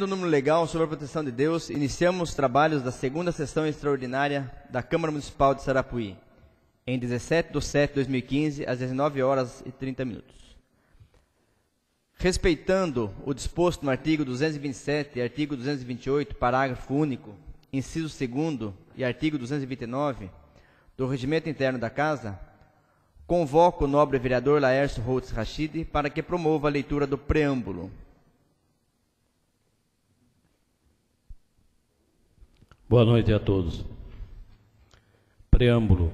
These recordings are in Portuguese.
No número legal sobre a proteção de Deus, iniciamos os trabalhos da segunda sessão extraordinária da Câmara Municipal de Sarapuí, em 17/7/2015, às 19h30. Respeitando o disposto no artigo 227 e artigo 228, parágrafo único, inciso 2º e artigo 229 do Regimento Interno da Casa, convoco o nobre vereador Laércio Holtz Rachid para que promova a leitura do preâmbulo. Boa noite a todos. Preâmbulo.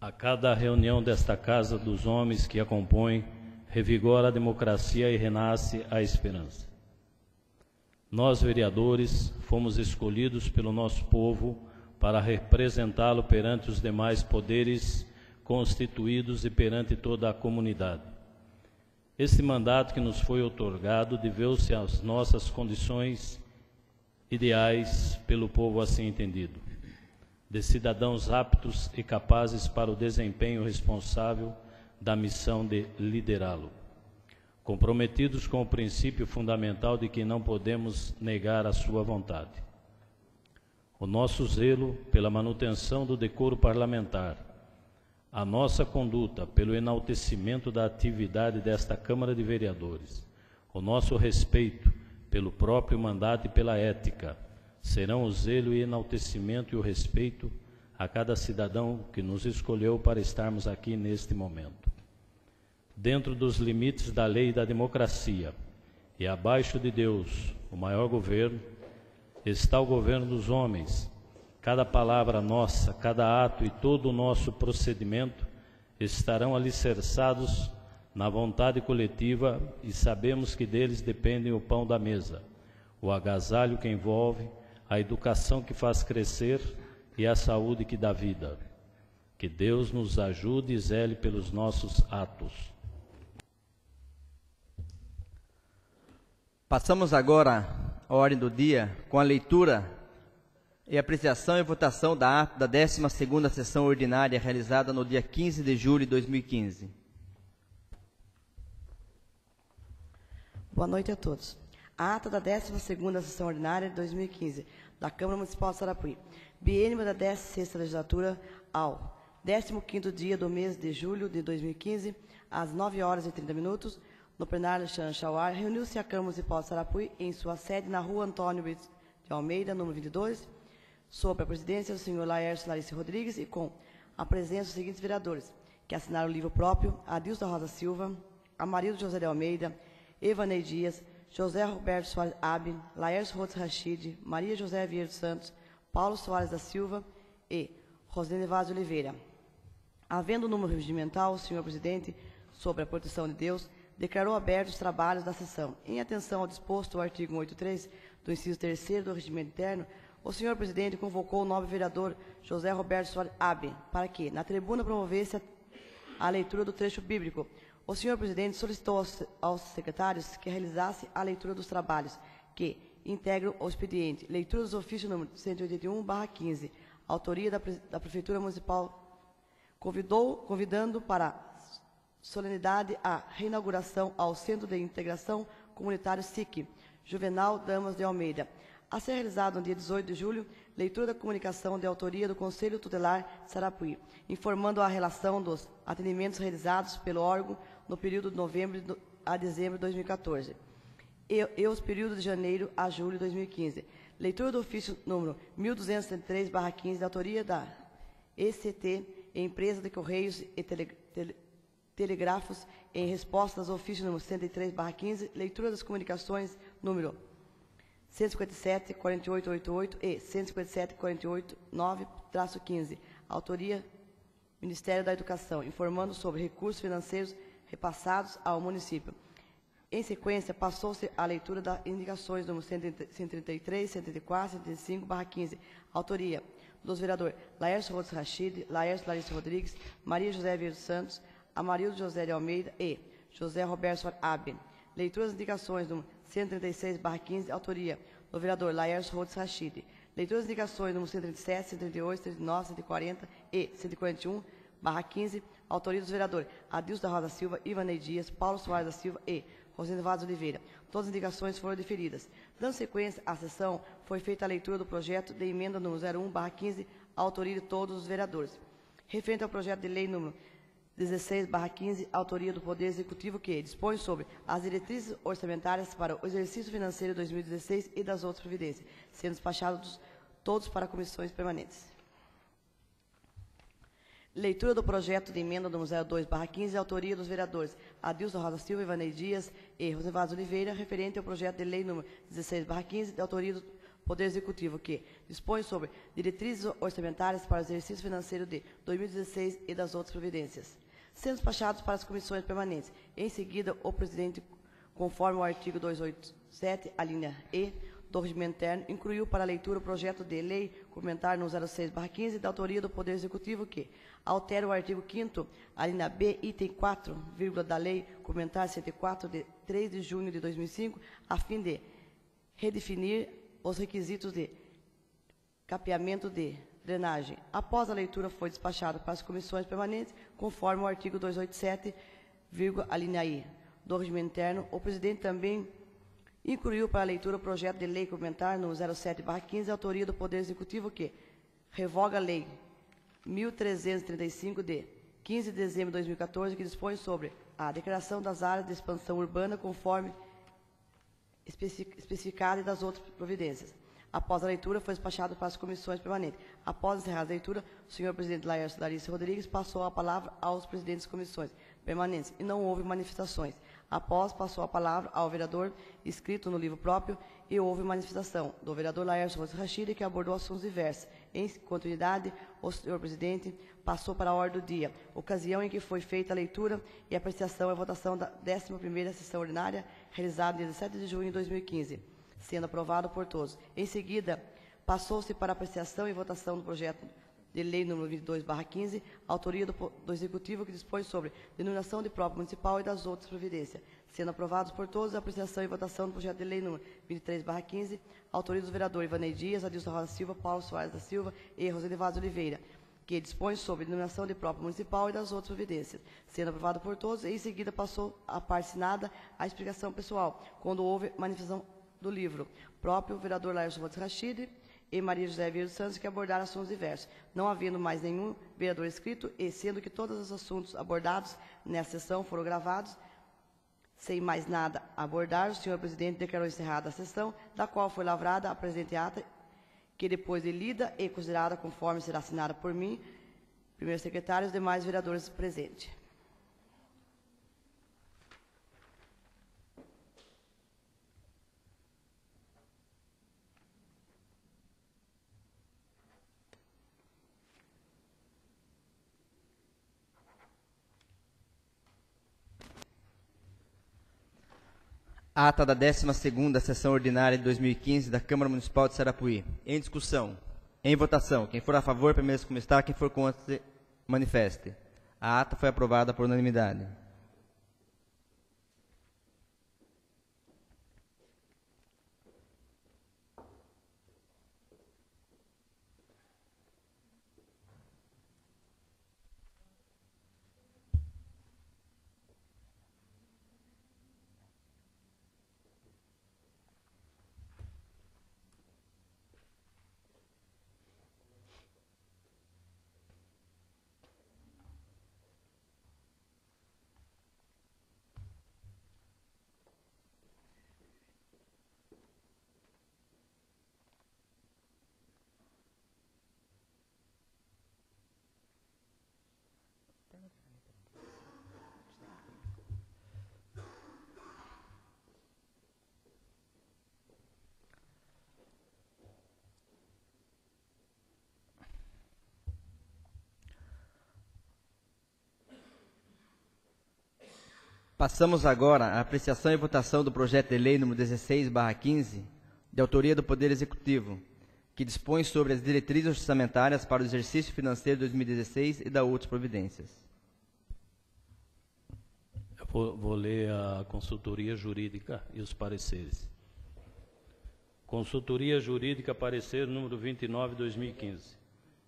A cada reunião desta Casa dos homens que a compõem, revigora a democracia e renasce a esperança. Nós, vereadores, fomos escolhidos pelo nosso povo para representá-lo perante os demais poderes constituídos e perante toda a comunidade. Este mandato que nos foi outorgado deveu-se às nossas condições ideais pelo povo assim entendido, de cidadãos aptos e capazes para o desempenho responsável da missão de liderá-lo, comprometidos com o princípio fundamental de que não podemos negar a sua vontade. O nosso zelo pela manutenção do decoro parlamentar, a nossa conduta pelo enaltecimento da atividade desta Câmara de Vereadores, o nosso respeito pelo próprio mandato e pela ética, serão o zelo e enaltecimento e o respeito a cada cidadão que nos escolheu para estarmos aqui neste momento. Dentro dos limites da lei e da democracia, e abaixo de Deus, o maior governo, está o governo dos homens. Cada palavra nossa, cada ato e todo o nosso procedimento estarão alicerçados na vontade coletiva e sabemos que deles dependem o pão da mesa, o agasalho que envolve, a educação que faz crescer e a saúde que dá vida. Que Deus nos ajude e zele pelos nossos atos. Passamos agora à ordem do dia com a leitura e apreciação e votação da ata da 12ª sessão ordinária realizada no dia 15 de julho de 2015. Boa noite a todos. A ata da 12ª sessão ordinária de 2015 da Câmara Municipal de Sarapuí, biênio da 16ª legislatura ao 15º dia do mês de julho de 2015, às 9h30, no plenário Alexandre Chauar, reuniu-se a Câmara Municipal de Sarapuí em sua sede na rua Antônio Brito de Almeida, número 22, sob a presidência do senhor Laércio Larissa Rodrigues e com a presença dos seguintes vereadores, que assinaram o livro próprio: Adilson da Rosa Silva, Amarildo José de Almeida, Evanei Dias, José Roberto Soares Abbe, Laércio Holtz Rachid, Maria José Vieira dos Santos, Paulo Soares da Silva e Rosane Vaz de Oliveira. Havendo o número regimental, o senhor presidente, sobre a proteção de Deus, declarou abertos os trabalhos da sessão. Em atenção ao disposto do artigo 183 do inciso 3º do Regimento Interno, o senhor presidente convocou o nobre vereador José Roberto Soares Abbe para que, na tribuna, promovesse a leitura do trecho bíblico. O senhor presidente solicitou aos secretários que realizasse a leitura dos trabalhos que integram o expediente. Leitura dos ofícios número 181/15. Autoria da Prefeitura Municipal, convidando para solenidade a reinauguração ao Centro de Integração Comunitário SIC, Juvenal Damas de Almeida. A ser realizado no dia 18 de julho, leitura da comunicação de autoria do Conselho Tutelar de Sarapuí, informando a relação dos atendimentos realizados pelo órgão no período de novembro a dezembro de 2014 e os períodos de janeiro a julho de 2015. Leitura do ofício número 1273/15, da autoria da ECT, Empresa de Correios e Telégrafos, em resposta aos ofícios número 103/15, leitura das comunicações número 157-4888 e 157-4899-15, autoria Ministério da Educação, informando sobre recursos financeiros repassados ao município. Em sequência, passou-se a leitura das indicações número 133, 134, 135/15, autoria dos vereadores Laércio Holtz Rachid, Laércio Larissa Rodrigues, Maria José Vieira dos Santos, Amarildo José de Almeida e José Roberto Soares Abbe. Leitura das indicações número 136/15, autoria do vereador Laércio Holtz Rachid. Leitura das indicações número 137, 138, 139, 140 e 141/15, autoria dos vereadores Adilson da Rosa Silva, Ivanei Dias, Paulo Soares da Silva e Rosendo Vaz Oliveira. Todas as indicações foram deferidas. Dando sequência à sessão, foi feita a leitura do projeto de emenda número 01/15, autoria de todos os vereadores. Referente ao projeto de lei número 16/15, autoria do Poder Executivo, que dispõe sobre as diretrizes orçamentárias para o exercício financeiro de 2016 e das outras providências, sendo despachados todos para comissões permanentes. Leitura do projeto de emenda número 02/15, autoria dos vereadores Adilson Rosa Silva, Ivanei Dias e Rosenvaz Oliveira, referente ao projeto de lei número 16/15, de autoria do Poder Executivo, que dispõe sobre diretrizes orçamentárias para o exercício financeiro de 2016 e das outras providências, sendo despachados para as comissões permanentes. Em seguida, o presidente, conforme o artigo 287, a linha E do regimento interno, incluiu para a leitura o projeto de lei complementar no 06/15, da autoria do Poder Executivo, que altera o artigo 5º, a linha B, item 4, da lei complementar 104, de 3 de junho de 2005, a fim de redefinir os requisitos de capeamento de drenagem. Após a leitura, foi despachado para as comissões permanentes, conforme o artigo 287, a linha I do regimento interno. O presidente também incluiu para a leitura o projeto de lei complementar no 07/15, autoria do Poder Executivo, que revoga a lei 1.335, de 15 de dezembro de 2014, que dispõe sobre a declaração das áreas de expansão urbana, conforme especificada, e das outras providências. Após a leitura, foi despachado para as comissões permanentes. Após encerrar a leitura, o senhor presidente Laércio Larissa Rodrigues passou a palavra aos presidentes de comissões permanentes e não houve manifestações. Após, passou a palavra ao vereador inscrito no livro próprio e houve manifestação do vereador Laércio Rodrigues Rachid, que abordou assuntos diversos. Em continuidade, o senhor presidente passou para a ordem do dia, ocasião em que foi feita a leitura e apreciação e votação da 11ª sessão ordinária, realizada em 17 de junho de 2015, sendo aprovado por todos. Em seguida, passou-se para apreciação e votação do projeto de lei número 22/15, autoria do Executivo, que dispõe sobre denominação de próprio municipal e das outras providências, sendo aprovados por todos a apreciação e votação do projeto de lei número 23/15, autoria dos vereadores Ivanei Dias, Adilson Rosa Silva, Paulo Soares da Silva e Roseli Vaz Oliveira, que dispõe sobre denominação de próprio municipal e das outras providências, sendo aprovado por todos. E em seguida passou a parte assinada a explicação pessoal, quando houve manifestação do livro próprio, o vereador Laércio Rodrigues Rachid e Maria José Vieira dos Santos, que abordaram assuntos diversos, não havendo mais nenhum vereador inscrito, e sendo que todos os assuntos abordados nessa sessão foram gravados. Sem mais nada a abordar, o senhor presidente declarou encerrada a sessão, da qual foi lavrada a presente ata, que depois de lida e considerada conforme será assinada por mim, primeiro secretário, e os demais vereadores presentes. Ata da 12ª sessão ordinária de 2015 da Câmara Municipal de Sarapuí. Em discussão. Em votação. Quem for a favor, permaneça como está. Quem for contra, manifeste. A ata foi aprovada por unanimidade. Passamos agora à apreciação e votação do projeto de lei número 16/15, de autoria do Poder Executivo, que dispõe sobre as diretrizes orçamentárias para o exercício financeiro de 2016 e da outras providências. Eu vou ler a consultoria jurídica e os pareceres. Consultoria Jurídica, parecer número 29/2015,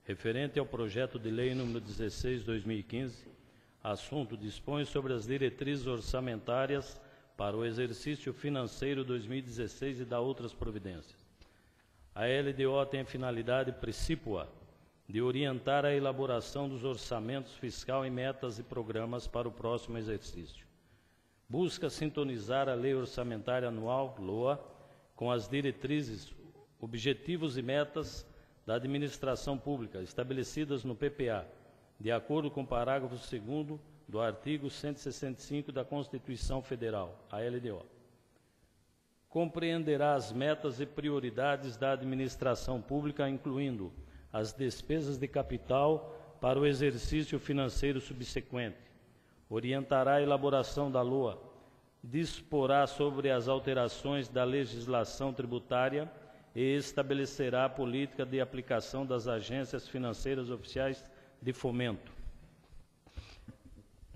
referente ao projeto de lei número 16/2015, assunto dispõe sobre as diretrizes orçamentárias para o exercício financeiro 2016 e da outras providências. A LDO tem a finalidade precípua de orientar a elaboração dos orçamentos fiscal em metas e programas para o próximo exercício. Busca sintonizar a Lei Orçamentária Anual, LOA, com as diretrizes, objetivos e metas da administração pública estabelecidas no PPA, de acordo com o parágrafo 2º do artigo 165 da Constituição Federal, a LDO. Compreenderá as metas e prioridades da administração pública, incluindo as despesas de capital para o exercício financeiro subsequente. Orientará a elaboração da LOA, disporá sobre as alterações da legislação tributária e estabelecerá a política de aplicação das agências financeiras oficiais de fomento.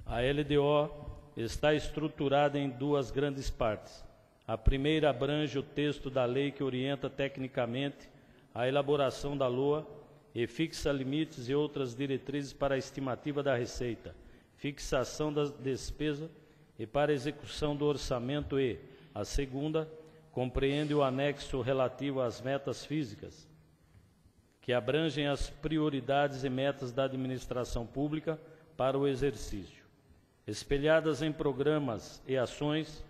A LDO está estruturada em duas grandes partes. A primeira abrange o texto da lei que orienta tecnicamente a elaboração da LOA e fixa limites e outras diretrizes para a estimativa da receita, fixação da despesa e para a execução do orçamento e, a segunda, compreende o anexo relativo às metas físicas, que abrangem as prioridades e metas da administração pública para o exercício. Espelhadas em programas e ações,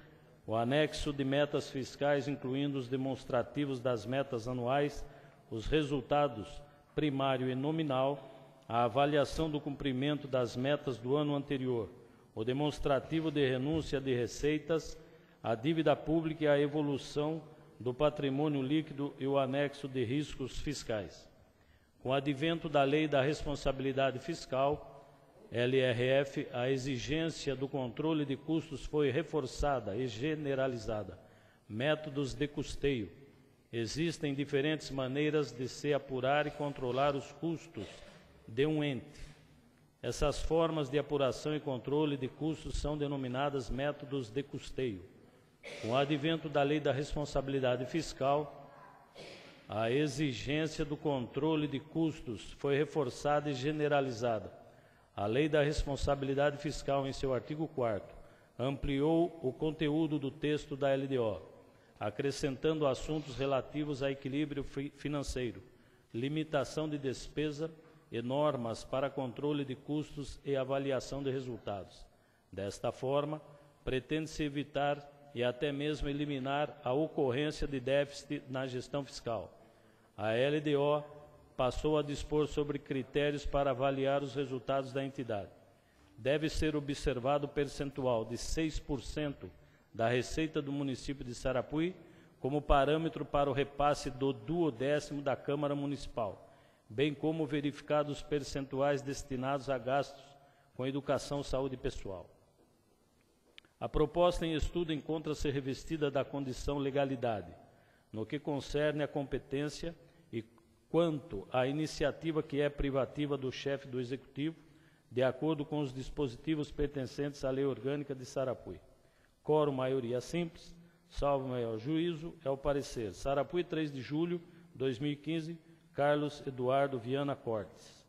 o anexo de metas fiscais, incluindo os demonstrativos das metas anuais, os resultados primário e nominal, a avaliação do cumprimento das metas do ano anterior, o demonstrativo de renúncia de receitas, a dívida pública e a evolução do patrimônio líquido e o anexo de riscos fiscais. Com o advento da Lei da Responsabilidade Fiscal, LRF, a exigência do controle de custos foi reforçada e generalizada. Métodos de custeio. Existem diferentes maneiras de se apurar e controlar os custos de um ente. Essas formas de apuração e controle de custos são denominadas métodos de custeio. Com o advento da Lei da Responsabilidade Fiscal, a exigência do controle de custos foi reforçada e generalizada. A Lei da Responsabilidade Fiscal, em seu artigo 4º, ampliou o conteúdo do texto da LDO, acrescentando assuntos relativos a equilíbrio financeiro, limitação de despesa e normas para controle de custos e avaliação de resultados. Desta forma, pretende-se evitar e até mesmo eliminar a ocorrência de déficit na gestão fiscal. A LDO passou a dispor sobre critérios para avaliar os resultados da entidade. Deve ser observado o percentual de 6% da receita do município de Sarapuí como parâmetro para o repasse do 12º da Câmara Municipal, bem como verificados os percentuais destinados a gastos com educação, saúde pessoal. A proposta em estudo encontra-se revestida da condição legalidade, no que concerne à competência e quanto à iniciativa que é privativa do chefe do Executivo, de acordo com os dispositivos pertencentes à Lei Orgânica de Sarapuí. Quórum maioria simples, salvo maior juízo, é o parecer. Sarapuí, 3 de julho de 2015, Carlos Eduardo Viana Cortes.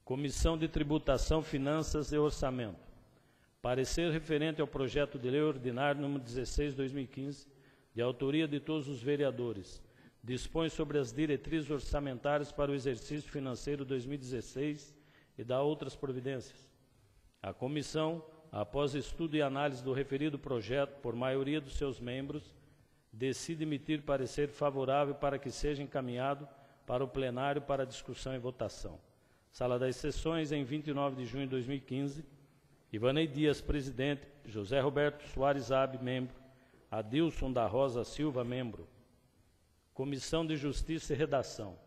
Comissão de Tributação, Finanças e Orçamento. Parecer referente ao projeto de lei ordinário número 16/2015, de autoria de todos os vereadores, dispõe sobre as diretrizes orçamentárias para o exercício financeiro 2016 e dá outras providências. A comissão, após estudo e análise do referido projeto por maioria dos seus membros, decide emitir parecer favorável para que seja encaminhado para o plenário para discussão e votação. Sala das Sessões, em 29 de junho de 2015, Ivanei Dias, presidente, José Roberto Soares Abe, membro, Adilson da Rosa Silva, membro. Comissão de Justiça e Redação.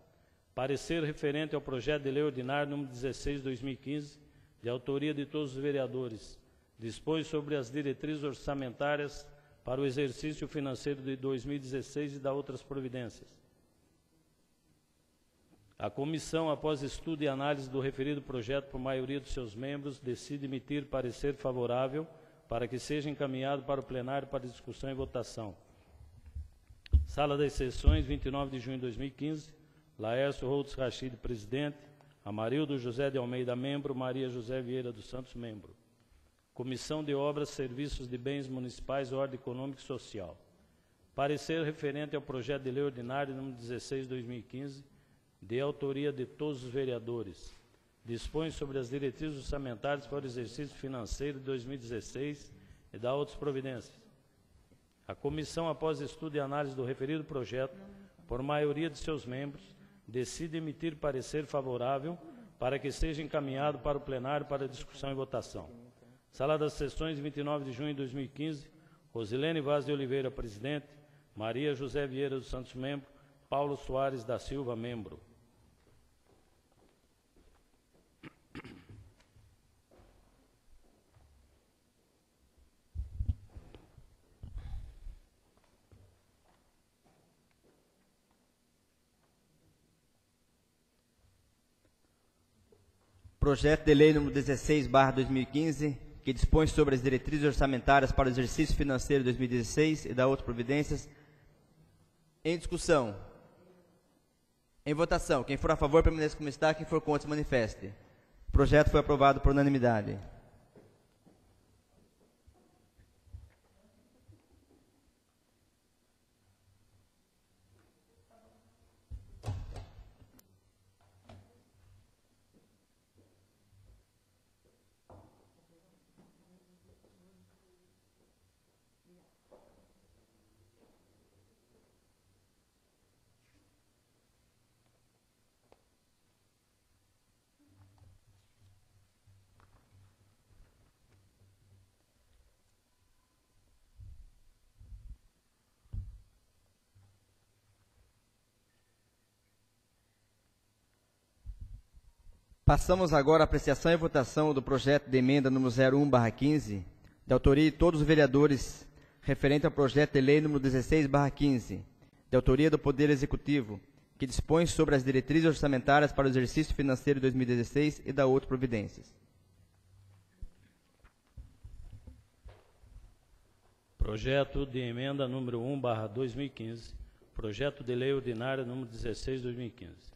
Parecer referente ao projeto de lei ordinário número 16/2015, de autoria de todos os vereadores, dispõe sobre as diretrizes orçamentárias para o exercício financeiro de 2016 e dá outras providências. A comissão, após estudo e análise do referido projeto por maioria dos seus membros, decide emitir parecer favorável para que seja encaminhado para o plenário para discussão e votação. Sala das Sessões, 29 de junho de 2015, Laércio Holtz Rachid, presidente, Amarildo José de Almeida, membro. Maria José Vieira dos Santos, membro. Comissão de Obras, Serviços de Bens Municipais, Ordem Econômica e Social. Parecer referente ao projeto de lei ordinário número 16/2015, de autoria de todos os vereadores. Dispõe sobre as diretrizes orçamentárias para o exercício financeiro de 2016 e dá outras providências. A comissão, após estudo e análise do referido projeto, por maioria de seus membros, decide emitir parecer favorável para que seja encaminhado para o plenário para discussão e votação. Sala das Sessões, 29 de junho de 2015, Rosilene Vaz de Oliveira, presidente. Maria José Vieira dos Santos, membro. Paulo Soares da Silva, membro. Projeto de lei número 16/2015, que dispõe sobre as diretrizes orçamentárias para o exercício financeiro de 2016 e dá outras providências. Em discussão. Em votação. Quem for a favor, permaneça como está. Quem for contra, se manifeste. O projeto foi aprovado por unanimidade. Passamos agora à apreciação e votação do projeto de emenda número 01/15, de autoria de todos os vereadores, referente ao projeto de lei número 16/15, de autoria do Poder Executivo, que dispõe sobre as diretrizes orçamentárias para o exercício financeiro de 2016 e dá outras providências. Projeto de emenda número 1/2015, projeto de lei ordinária número 16/2015.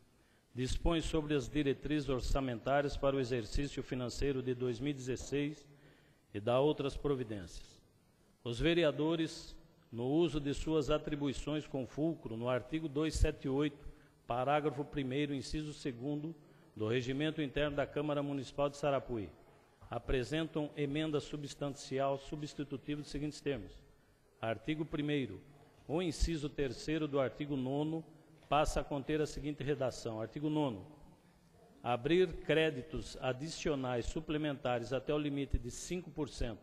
Dispõe sobre as diretrizes orçamentárias para o exercício financeiro de 2016 e dá outras providências. Os vereadores, no uso de suas atribuições com fulcro no artigo 278, parágrafo 1º, inciso 2º, do Regimento Interno da Câmara Municipal de Sarapuí, apresentam emenda substancial substitutiva dos seguintes termos. Artigo 1º. O inciso 3º do artigo 9º passa a conter a seguinte redação. Artigo 9º. Abrir créditos adicionais suplementares até o limite de 5%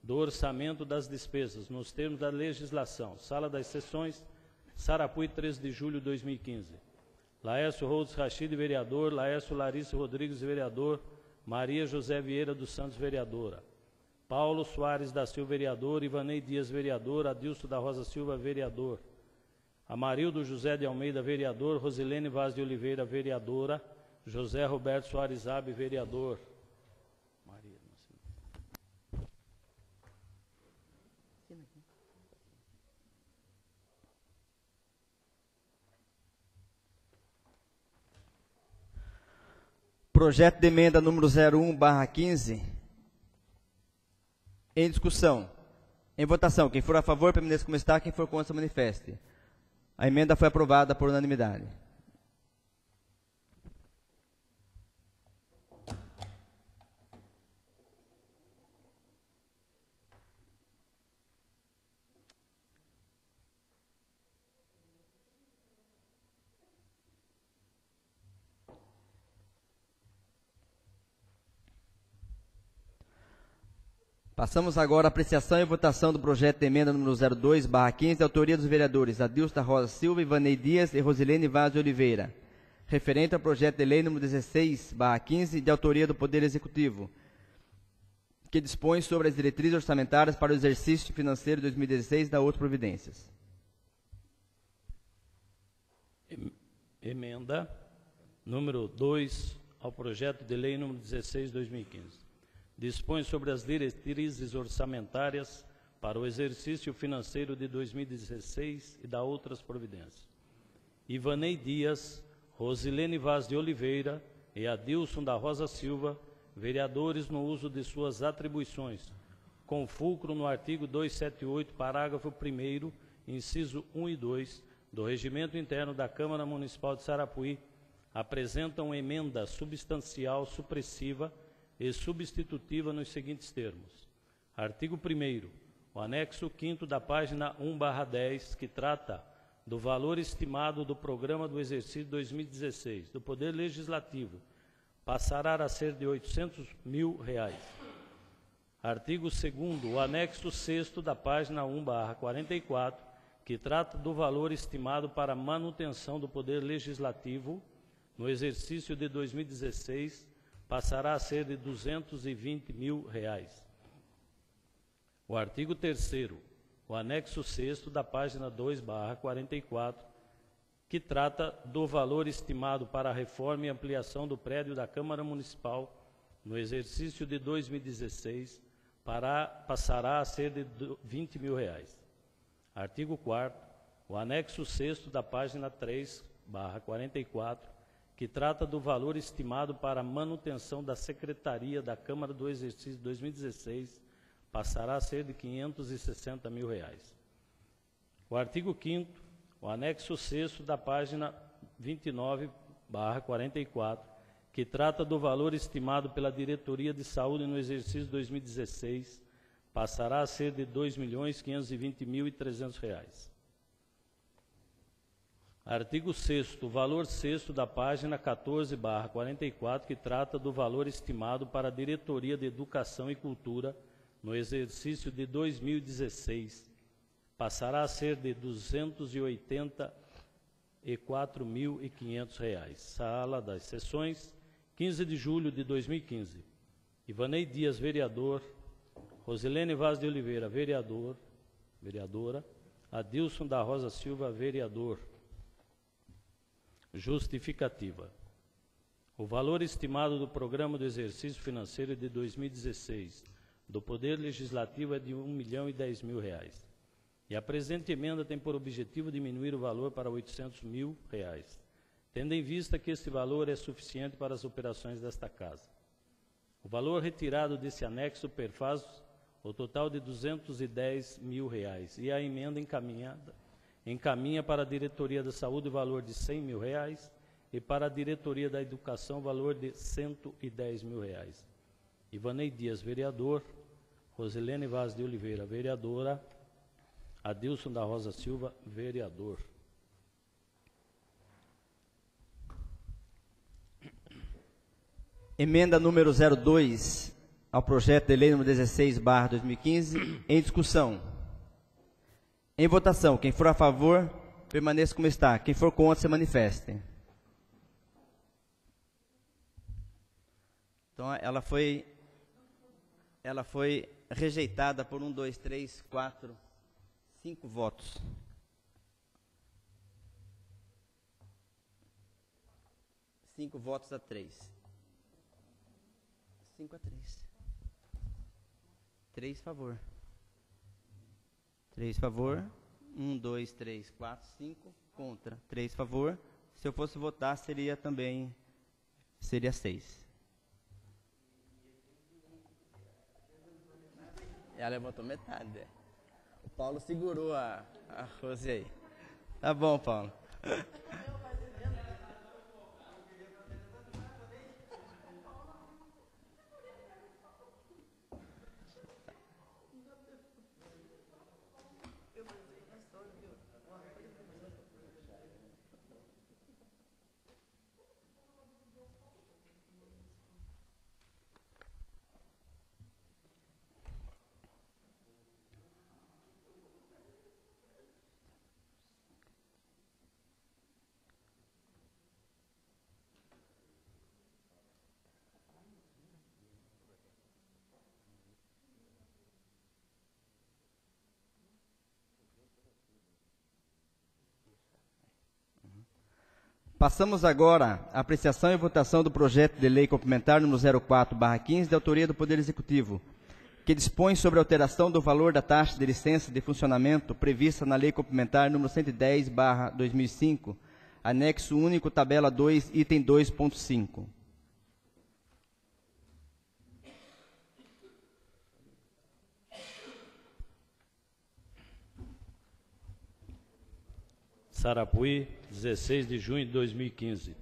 do orçamento das despesas, nos termos da legislação. Sala das Sessões, Sarapuí, 13 de julho de 2015. Laércio Rhodes Rachid, vereador. Laércio Larissa Rodrigues, vereador. Maria José Vieira dos Santos, vereadora. Paulo Soares da Silva, vereador. Ivanei Dias, vereador. Adilson da Rosa Silva, vereador. Amarildo José de Almeida, vereador. Rosilene Vaz de Oliveira, vereadora. José Roberto Soares Abe, vereador. Projeto de emenda número 01/15, em discussão. Em votação. Quem for a favor, permaneça como está. Quem for contra, se manifeste. A emenda foi aprovada por unanimidade. Passamos agora à apreciação e votação do projeto de emenda número 02/15, de autoria dos vereadores Adilson da Rosa Silva, Ivanei Dias e Rosilene Vaz de Oliveira, referente ao projeto de lei número 16/15, de autoria do Poder Executivo, que dispõe sobre as diretrizes orçamentárias para o exercício financeiro de 2016 e dá outras providências. Emenda número 2 ao projeto de lei número 16/2015. Dispõe sobre as diretrizes orçamentárias para o exercício financeiro de 2016 e dá outras providências. Ivanei Dias, Rosilene Vaz de Oliveira, e Adilson da Rosa Silva, vereadores, no uso de suas atribuições, com fulcro no artigo 278, parágrafo 1º, inciso 1 e 2, do Regimento Interno da Câmara Municipal de Sarapuí, apresentam emenda substancial supressiva e substitutiva nos seguintes termos. Artigo 1º, o anexo 5º da página 1/10, que trata do valor estimado do programa do exercício 2016 do Poder Legislativo, passará a ser de R$ 800 mil. Artigo 2º, o anexo 6º da página 1/44, que trata do valor estimado para manutenção do Poder Legislativo no exercício de 2016, passará a ser de R$ 220 mil. O artigo 3º, o anexo 6º da página 2/44, que trata do valor estimado para a reforma e ampliação do prédio da Câmara Municipal no exercício de 2016, passará a ser de R$ 20 mil. Artigo 4º, o anexo 6º da página 3/44, que trata do valor estimado para a manutenção da Secretaria da Câmara do exercício 2016, passará a ser de R$ 560 mil. O artigo 5º, o anexo 6º da página 29/44, que trata do valor estimado pela Diretoria de Saúde no exercício 2016, passará a ser de R$ 2.520.300. Artigo 6º, o valor 6º da página 14/44, que trata do valor estimado para a Diretoria de Educação e Cultura no exercício de 2016, passará a ser de R$ 284.500. Sala das Sessões, 15 de julho de 2015. Ivanei Dias, vereador. Rosilene Vaz de Oliveira, vereadora. Adilson da Rosa Silva, vereador. Justificativa. O valor estimado do Programa do Exercício Financeiro de 2016 do Poder Legislativo é de R$ 1.010.000. E a presente emenda tem por objetivo diminuir o valor para R$ 800 mil, tendo em vista que este valor é suficiente para as operações desta Casa. O valor retirado desse anexo perfaz o total de R$ 210 mil, e a emenda encaminha para a Diretoria da Saúde o valor de R$ 100 mil e para a Diretoria da Educação o valor de R$ 110 mil. Ivanei Dias, vereador. Rosilene Vaz de Oliveira, vereadora. Adilson da Rosa Silva, vereador. Emenda número 02 ao projeto de lei número 16/2015, em discussão. Em votação, quem for a favor, permaneça como está. Quem for contra, se manifeste. Então, ela foi rejeitada por 1, 2, 3, 4, 5 votos. 5 votos a 3. 5 a 3. 3 favor. 3 favor. 1, 2, 3, 4, 5 contra. 3 favor. Se eu fosse votar, seria 6. Ela levantou metade. O Paulo segurou a Rose aí. Tá bom, Paulo. Passamos agora à apreciação e votação do projeto de lei complementar número 04/15, de autoria do Poder Executivo, que dispõe sobre a alteração do valor da taxa de licença de funcionamento prevista na lei complementar número 110/2005, anexo único, tabela 2, item 2.5. Sarapuí, 16 de junho de 2015.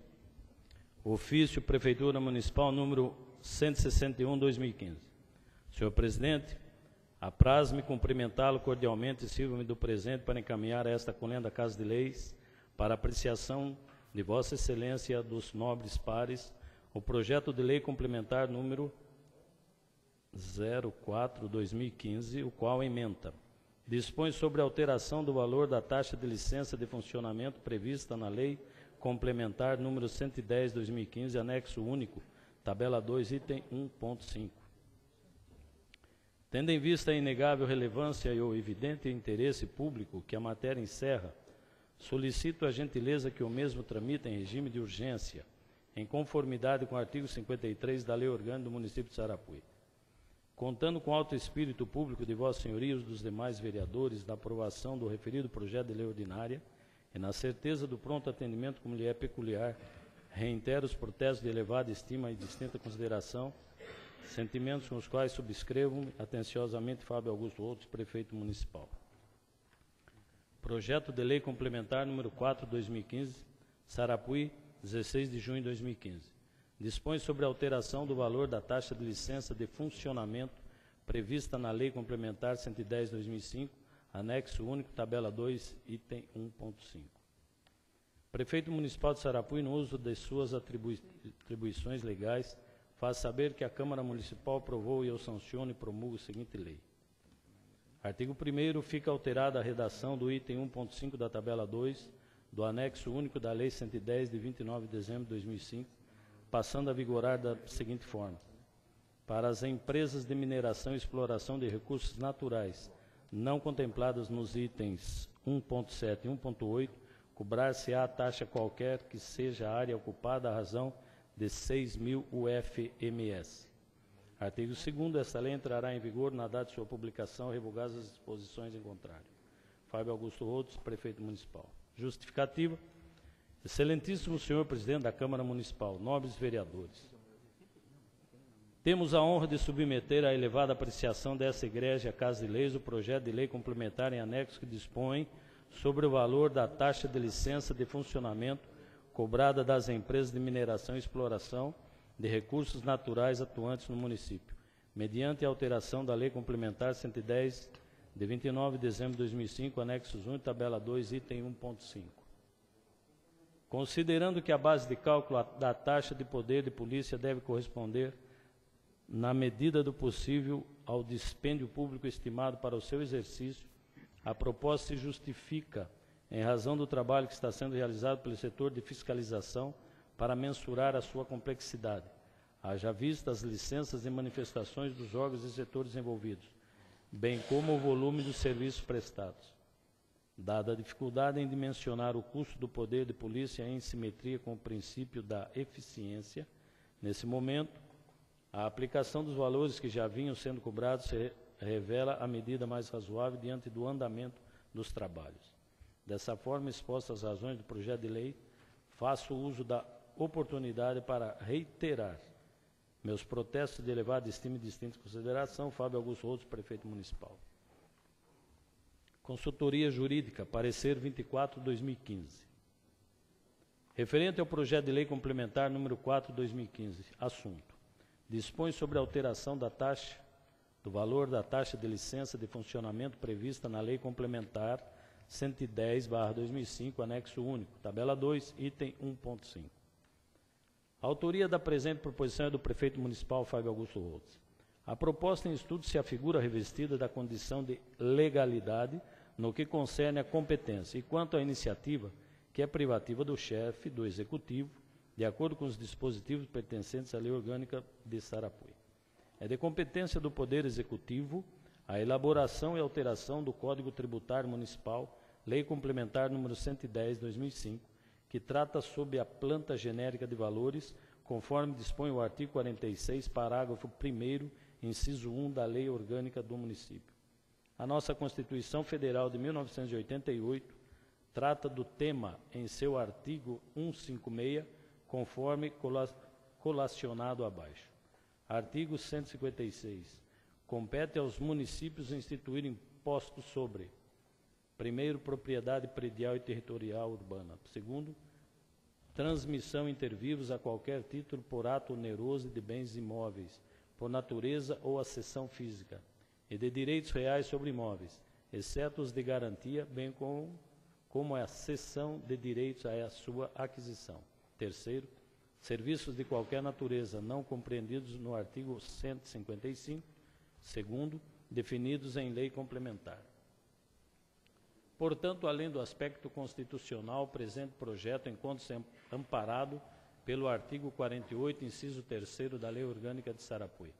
Ofício Prefeitura Municipal número 161/2015. Senhor presidente, apraz-me cumprimentá-lo cordialmente e sirva-me do presente para encaminhar esta colenda à Casa de Leis para apreciação de Vossa Excelência dos nobres pares o projeto de lei complementar número 04/2015, o qual ementa: dispõe sobre a alteração do valor da taxa de licença de funcionamento prevista na Lei Complementar número 110/2015, anexo único, tabela 2, item 1.5. Tendo em vista a inegável relevância e o evidente interesse público que a matéria encerra, solicito a gentileza que o mesmo tramite em regime de urgência, em conformidade com o artigo 53 da Lei Orgânica do município de Sarapuí. Contando com o alto espírito público de Vossa Senhoria e dos demais vereadores da aprovação do referido projeto de lei ordinária, e na certeza do pronto atendimento como lhe é peculiar, reitero os protestos de elevada estima e distinta consideração, sentimentos com os quais subscrevo atenciosamente Fábio Augusto Outros, prefeito municipal. Projeto de lei complementar número 4/2015, Sarapuí, 16 de junho de 2015. Dispõe sobre a alteração do valor da taxa de licença de funcionamento prevista na Lei Complementar 110/2005, anexo único, tabela 2, item 1.5. Prefeito Municipal de Sarapuí, no uso de suas atribuições legais, faz saber que a Câmara Municipal aprovou e eu sanciono e promulgo a seguinte lei. Artigo 1º, fica alterada a redação do item 1.5 da tabela 2 do anexo único da Lei 110, de 29 de dezembro de 2005, passando a vigorar da seguinte forma: para as empresas de mineração e exploração de recursos naturais não contempladas nos itens 1.7 e 1.8, cobrar-se-á taxa qualquer que seja a área ocupada à razão de 6.000 UFMS. Artigo 2º, esta lei entrará em vigor na data de sua publicação, revogadas as disposições em contrário. Fábio Augusto Rodos, prefeito municipal. Justificativa. Excelentíssimo senhor presidente da Câmara Municipal, nobres vereadores, temos a honra de submeter à elevada apreciação dessa igreja Casa de Leis o projeto de lei complementar em anexo que dispõe sobre o valor da taxa de licença de funcionamento cobrada das empresas de mineração e exploração de recursos naturais atuantes no município, mediante a alteração da Lei Complementar 110, de 29 de dezembro de 2005, anexos 1 e tabela 2, item 1.5. Considerando que a base de cálculo da taxa de poder de polícia deve corresponder, na medida do possível, ao dispêndio público estimado para o seu exercício, a proposta se justifica em razão do trabalho que está sendo realizado pelo setor de fiscalização para mensurar a sua complexidade, haja vista as licenças e manifestações dos órgãos e setores envolvidos, bem como o volume dos serviços prestados. Dada a dificuldade em dimensionar o custo do poder de polícia em simetria com o princípio da eficiência, nesse momento, a aplicação dos valores que já vinham sendo cobrados revela a medida mais razoável diante do andamento dos trabalhos. Dessa forma, expostas as razões do projeto de lei, faço uso da oportunidade para reiterar meus protestos de elevada estima e distinta consideração. Fábio Augusto Rodos, prefeito municipal. Consultoria Jurídica, parecer 24/2015. Referente ao projeto de lei complementar número 4/2015, assunto: dispõe sobre a alteração da taxa, do valor da taxa de licença de funcionamento prevista na Lei Complementar 110/2005, anexo único, tabela 2, item 1.5. A autoria da presente proposição é do prefeito municipal Fábio Augusto Rodos. A proposta em estudo se afigura revestida da condição de legalidade no que concerne à competência, e quanto à iniciativa, que é privativa do chefe do Executivo, de acordo com os dispositivos pertencentes à Lei Orgânica de Sarapuí. É de competência do Poder Executivo a elaboração e alteração do Código Tributário Municipal, Lei Complementar número 110/2005, que trata sobre a planta genérica de valores, conforme dispõe o artigo 46, parágrafo 1º, inciso 1 da Lei Orgânica do município. A nossa Constituição Federal de 1988 trata do tema em seu artigo 156, conforme colacionado abaixo. Artigo 156. Compete aos municípios instituir impostos sobre Primeiro, propriedade predial e territorial urbana. Segundo, transmissão inter vivos a qualquer título por ato oneroso de bens imóveis, por natureza ou acessão física, e de direitos reais sobre imóveis, exceto os de garantia, bem como a cessão de direitos à sua aquisição. Terceiro, serviços de qualquer natureza não compreendidos no artigo 155, segundo, definidos em lei complementar. Portanto, além do aspecto constitucional, o presente projeto encontra-se amparado pelo artigo 48, inciso 3º da Lei Orgânica de Sarapuí.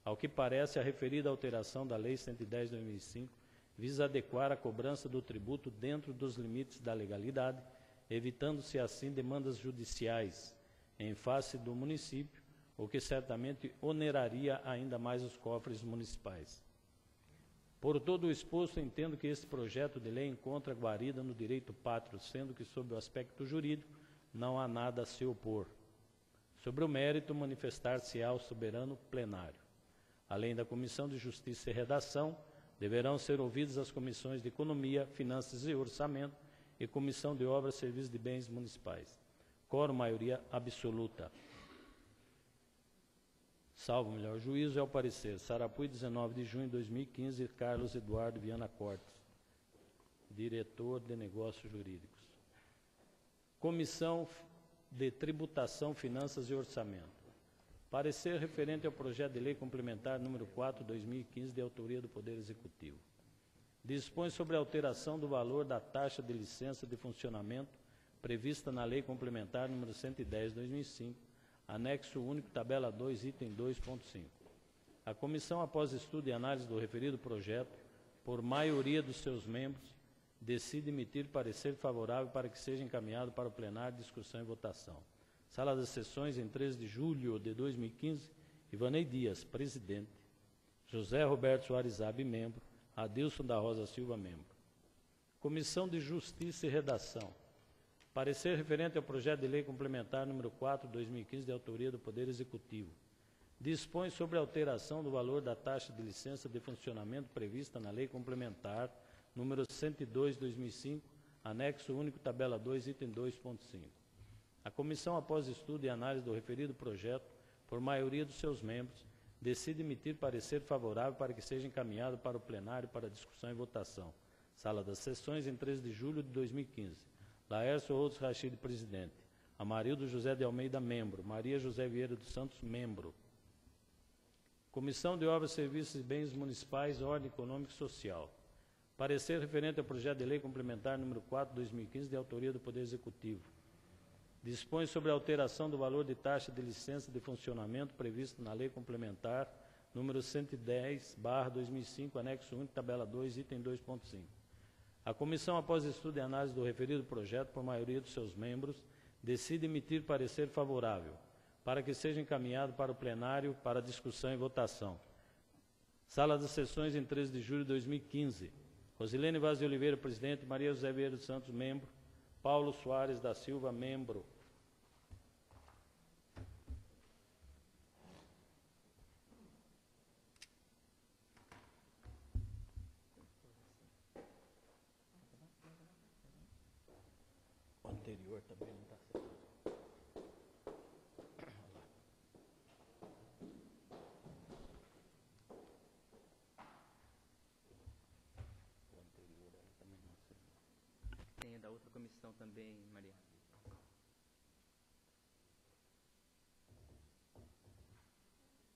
Ao que parece, a referida alteração da Lei 110/2005 visa adequar a cobrança do tributo dentro dos limites da legalidade, evitando-se assim demandas judiciais em face do município, o que certamente oneraria ainda mais os cofres municipais. Por todo o exposto, entendo que este projeto de lei encontra guarida no direito pátrio, sendo que, sob o aspecto jurídico, não há nada a se opor. Sobre o mérito, manifestar-se-á o soberano plenário. Além da Comissão de Justiça e Redação, deverão ser ouvidas as comissões de Economia, Finanças e Orçamento e Comissão de Obras, Serviços de Bens Municipais. Quórum maioria absoluta. Salvo o melhor juízo, é o parecer. Sarapuí, 19 de junho de 2015, Carlos Eduardo Viana Cortes, diretor de Negócios Jurídicos. Comissão de Tributação, Finanças e Orçamento. Parecer referente ao projeto de lei complementar número 4/2015, de autoria do Poder Executivo. Dispõe sobre a alteração do valor da taxa de licença de funcionamento prevista na Lei Complementar número 110/2005, anexo único, tabela 2, item 2.5. A comissão, após estudo e análise do referido projeto, por maioria dos seus membros, decide emitir parecer favorável para que seja encaminhado para o plenário de discussão e votação. Sala das Sessões, em 13 de julho de 2015, Ivanei Dias, presidente. José Roberto Soares Abe, membro. Adilson da Rosa Silva, membro. Comissão de Justiça e Redação. Parecer referente ao projeto de lei complementar número 4/2015, de autoria do Poder Executivo. Dispõe sobre a alteração do valor da taxa de licença de funcionamento prevista na Lei Complementar número 102/2005, anexo único, tabela 2, item 2.5. A comissão, após estudo e análise do referido projeto, por maioria dos seus membros, decide emitir parecer favorável para que seja encaminhado para o plenário para discussão e votação. Sala das Sessões, em 13 de julho de 2015. Laércio Outros Rachid, presidente. Amarildo José de Almeida, membro. Maria José Vieira dos Santos, membro. Comissão de Obras, Serviços e Bens Municipais, Ordem Econômica e Social. Parecer referente ao projeto de lei complementar número 4/2015, de autoria do Poder Executivo. Dispõe sobre a alteração do valor de taxa de licença de funcionamento previsto na Lei Complementar número 110/2005, anexo único, tabela 2, item 2.5. A comissão, após estudo e análise do referido projeto, por maioria dos seus membros, decide emitir parecer favorável para que seja encaminhado para o plenário para discussão e votação. Sala das Sessões, em 13 de julho de 2015. Rosilene Vaz de Oliveira, presidente. Maria José Vieira dos Santos, membro. Paulo Soares da Silva, membro. O anterior também não está certo. O anterior também não certo. Tem da outra comissão também, Maria.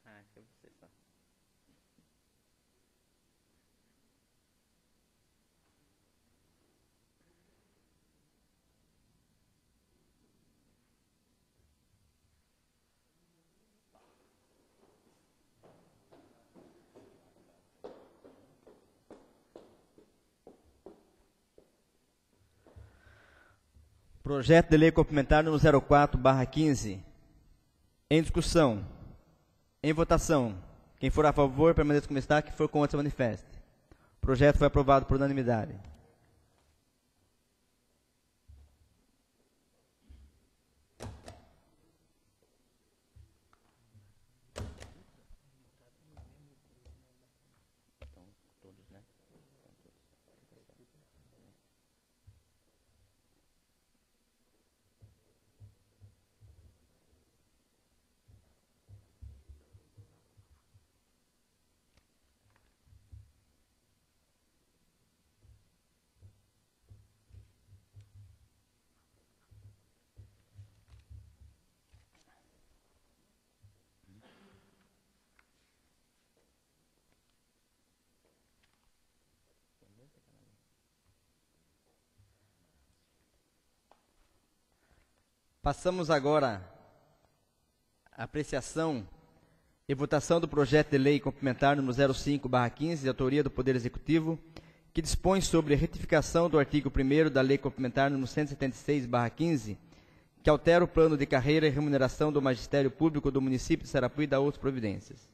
Ah, acho que é você só. Projeto de lei complementar número 04/15. Em discussão. Em votação. Quem for a favor, permaneça como está. Quem for contra, se manifeste. O projeto foi aprovado por unanimidade. Então, todos, né? Passamos agora à apreciação e votação do projeto de lei complementar número 05/15, de autoria do Poder Executivo, que dispõe sobre a retificação do artigo 1º da Lei Complementar número 176/15, que altera o plano de carreira e remuneração do magistério público do município de Sarapuí e dá outras providências.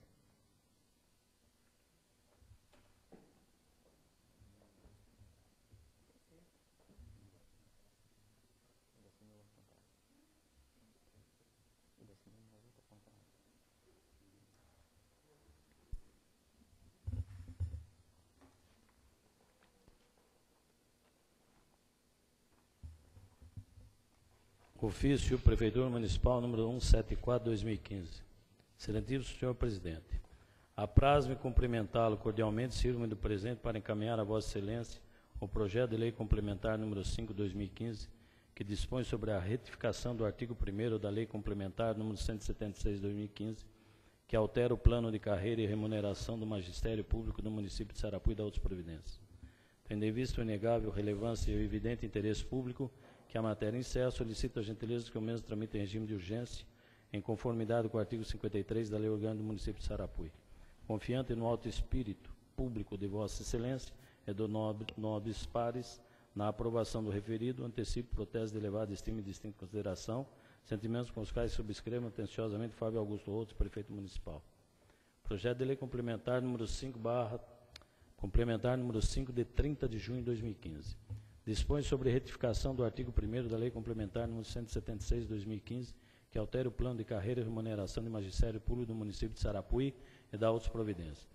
Ofício Prefeitura Municipal número 174/2015. Excelentíssimo senhor presidente, apraz-me cumprimentá-lo cordialmente, sirvo-me do presente para encaminhar a Vossa Excelência o projeto de lei complementar número 5/2015, que dispõe sobre a retificação do artigo 1º da Lei Complementar número 176/2015, que altera o plano de carreira e remuneração do magistério público do município de Sarapuí e da outras providências. Tendo em vista o inegável relevância e o evidente interesse público que a matéria encerra, solicito a gentileza que o mesmo tramite em regime de urgência, em conformidade com o artigo 53 da Lei Orgânica do município de Sarapuí. Confiante no alto espírito público de Vossa Excelência e do nobres pares, na aprovação do referido, antecipo, protesto de elevada estima e distinta consideração, sentimentos com os quais subscrevo atenciosamente Fábio Augusto Rodes, prefeito municipal. Projeto de lei complementar número 5 de 30 de junho de 2015. Dispõe sobre retificação do artigo 1º da Lei Complementar número 176 de 2015, que altera o plano de carreira e remuneração de magistério público do município de Sarapuí e dá outras providências.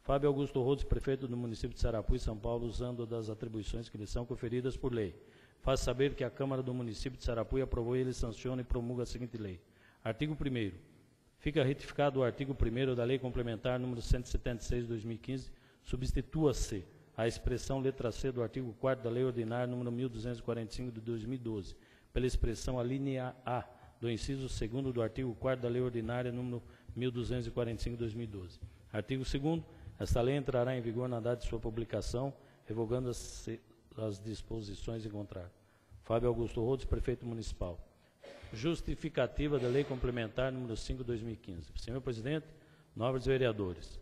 Fábio Augusto Rodes, prefeito do município de Sarapuí, São Paulo, usando das atribuições que lhe são conferidas por lei. Faz saber que a Câmara do município de Sarapuí aprovou e ele sanciona e promulga a seguinte lei. Artigo 1º. Fica retificado o artigo 1º da Lei Complementar número 176 de 2015, substitua-se a expressão letra C do artigo 4º da Lei Ordinária número 1245 de 2012, pela expressão a linha A do inciso 2º do artigo 4º da Lei Ordinária número 1245 de 2012. Artigo 2º. Esta lei entrará em vigor na data de sua publicação, revogando as disposições em contrário. Fábio Augusto Rodes, prefeito municipal. Justificativa da Lei Complementar número 5 de 2015. Senhor presidente, nobres vereadores,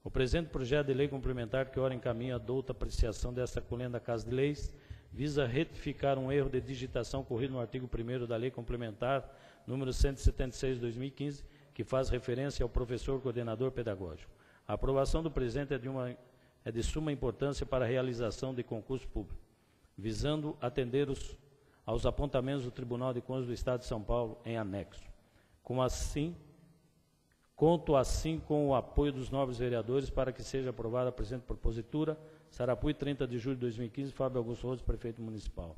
o presente projeto de lei complementar que ora encaminha a douta apreciação desta colenda Casa de Leis visa retificar um erro de digitação ocorrido no artigo 1º da Lei Complementar número 176 de 2015, que faz referência ao professor coordenador pedagógico. A aprovação do presente é de suma importância para a realização de concurso público, visando atender aos apontamentos do Tribunal de Contas do Estado de São Paulo em anexo. Conto assim com o apoio dos nobres vereadores para que seja aprovada a presente propositura. Sarapuí, 30 de julho de 2015, Fábio Augusto Rodes, prefeito municipal.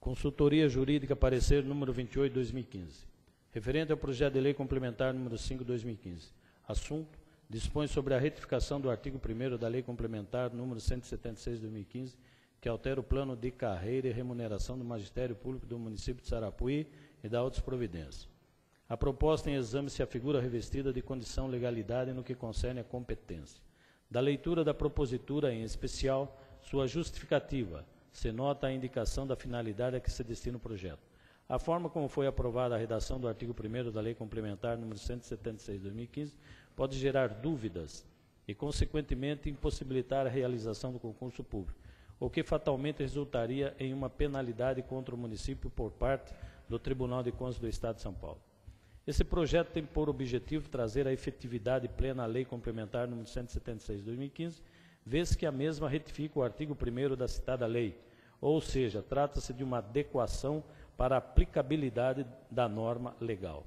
Consultoria Jurídica, parecer número 28 de 2015. Referente ao projeto de lei complementar número 5 de 2015. Assunto: dispõe sobre a retificação do artigo 1º da Lei Complementar número 176 de 2015, que altera o plano de carreira e remuneração do magistério público do município de Sarapuí e dá outras providências. A proposta em exame se afigura revestida de condição legalidade no que concerne a competência. Da leitura da propositura, em especial, sua justificativa, se nota a indicação da finalidade a que se destina o projeto. A forma como foi aprovada a redação do artigo 1º da Lei Complementar número 176 de 2015 pode gerar dúvidas e, consequentemente, impossibilitar a realização do concurso público, o que fatalmente resultaria em uma penalidade contra o município por parte do Tribunal de Contas do Estado de São Paulo. Esse projeto tem por objetivo trazer a efetividade plena à Lei Complementar número 176 de 2015, vez que a mesma retifica o artigo 1º da citada lei, ou seja, trata-se de uma adequação para a aplicabilidade da norma legal.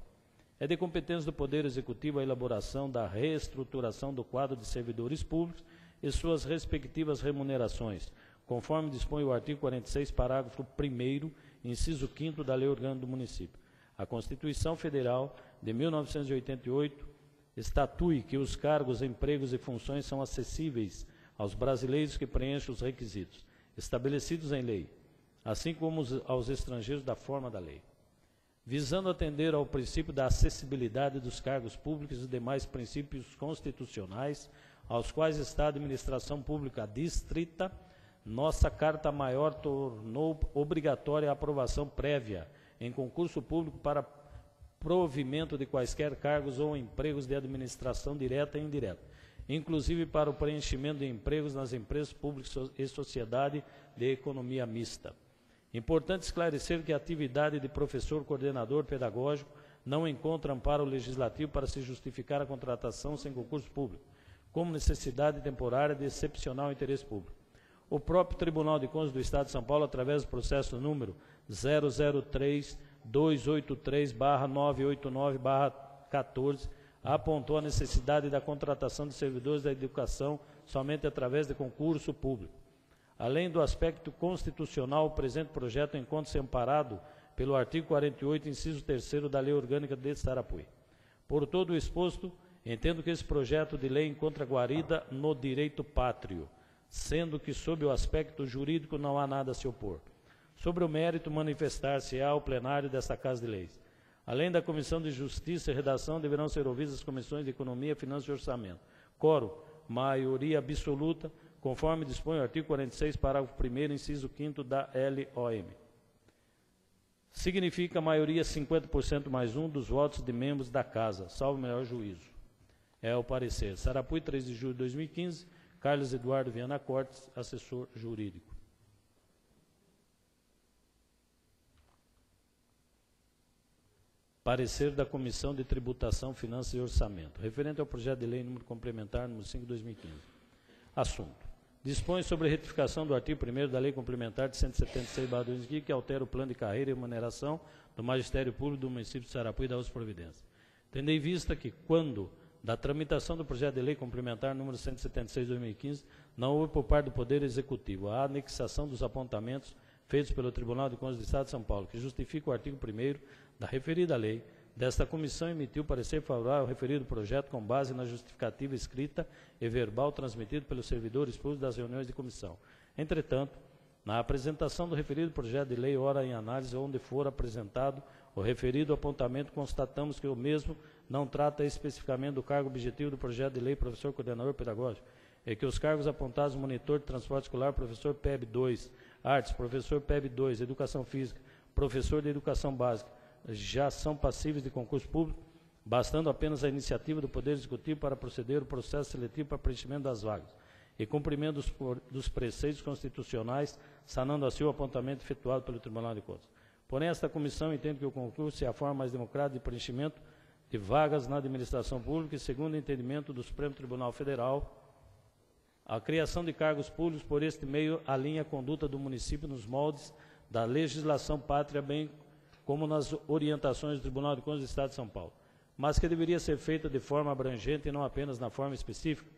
É de competência do Poder Executivo a elaboração da reestruturação do quadro de servidores públicos e suas respectivas remunerações, conforme dispõe o artigo 46, parágrafo 1º, inciso 5º da Lei Orgânica do Município. A Constituição Federal de 1988 estatui que os cargos, empregos e funções são acessíveis aos brasileiros que preenchem os requisitos estabelecidos em lei, assim como aos estrangeiros da forma da lei. Visando atender ao princípio da acessibilidade dos cargos públicos e demais princípios constitucionais, aos quais está a administração pública distrita, nossa Carta Maior tornou obrigatória a aprovação prévia em concurso público para provimento de quaisquer cargos ou empregos de administração direta e indireta, inclusive para o preenchimento de empregos nas empresas públicas e sociedade de economia mista. Importante esclarecer que a atividade de professor coordenador pedagógico não encontra amparo legislativo para se justificar a contratação sem concurso público, como necessidade temporária de excepcional interesse público. O próprio Tribunal de Contas do Estado de São Paulo, através do processo número 003-283-989-14, apontou a necessidade da contratação de servidores da educação somente através de concurso público. Além do aspecto constitucional, o presente projeto encontra-se amparado pelo artigo 48, inciso 3º da Lei Orgânica de Sarapuí. Por todo o exposto, entendo que esse projeto de lei encontra guarida no direito pátrio, sendo que, sob o aspecto jurídico, não há nada a se opor. Sobre o mérito, manifestar-se-á ao plenário desta Casa de Leis. Além da Comissão de Justiça e Redação, deverão ser ouvidas as comissões de Economia, Finanças e Orçamento. Quórum, maioria absoluta, conforme dispõe o artigo 46, parágrafo 1º, inciso 5º da LOM. Significa maioria 50% mais 1 dos votos de membros da Casa, salvo melhor juízo. É o parecer. Sarapuí, 3 de julho de 2015, Carlos Eduardo Viana Cortes, assessor jurídico. Parecer da Comissão de Tributação, Finanças e Orçamento, referente ao projeto de lei número complementar número 5 de 2015. Assunto. Dispõe sobre a retificação do artigo 1º da Lei Complementar de 176/2015, que altera o plano de carreira e remuneração do Magistério Público do município de Sarapuí e da outras providências. Tendo em vista que, quando da tramitação do projeto de lei complementar número 176/2015, não houve por parte do Poder Executivo a anexação dos apontamentos feitos pelo Tribunal de Contas do Estado de São Paulo, que justifica o artigo 1º da referida lei, desta comissão emitiu parecer favorável ao referido projeto com base na justificativa escrita e verbal transmitido pelos servidores públicos das reuniões de comissão. Entretanto, na apresentação do referido projeto de lei, ora em análise, onde for apresentado o referido apontamento, constatamos que o mesmo não trata especificamente do cargo objetivo do projeto de lei professor coordenador pedagógico, e que os cargos apontados monitor de transporte escolar, professor PEB 2, artes, professor PEB 2, educação física, professor de educação básica, já são passíveis de concurso público, bastando apenas a iniciativa do Poder Executivo para proceder o processo seletivo para preenchimento das vagas e cumprimento dos preceitos constitucionais, sanando assim o apontamento efetuado pelo Tribunal de Contas. Porém, esta comissão entende que o concurso é a forma mais democrática de preenchimento de vagas na administração pública e, segundo o entendimento do Supremo Tribunal Federal, a criação de cargos públicos por este meio alinha a conduta do município nos moldes da legislação pátria, bem como nas orientações do Tribunal de Contas do Estado de São Paulo, mas que deveria ser feita de forma abrangente e não apenas na forma específica,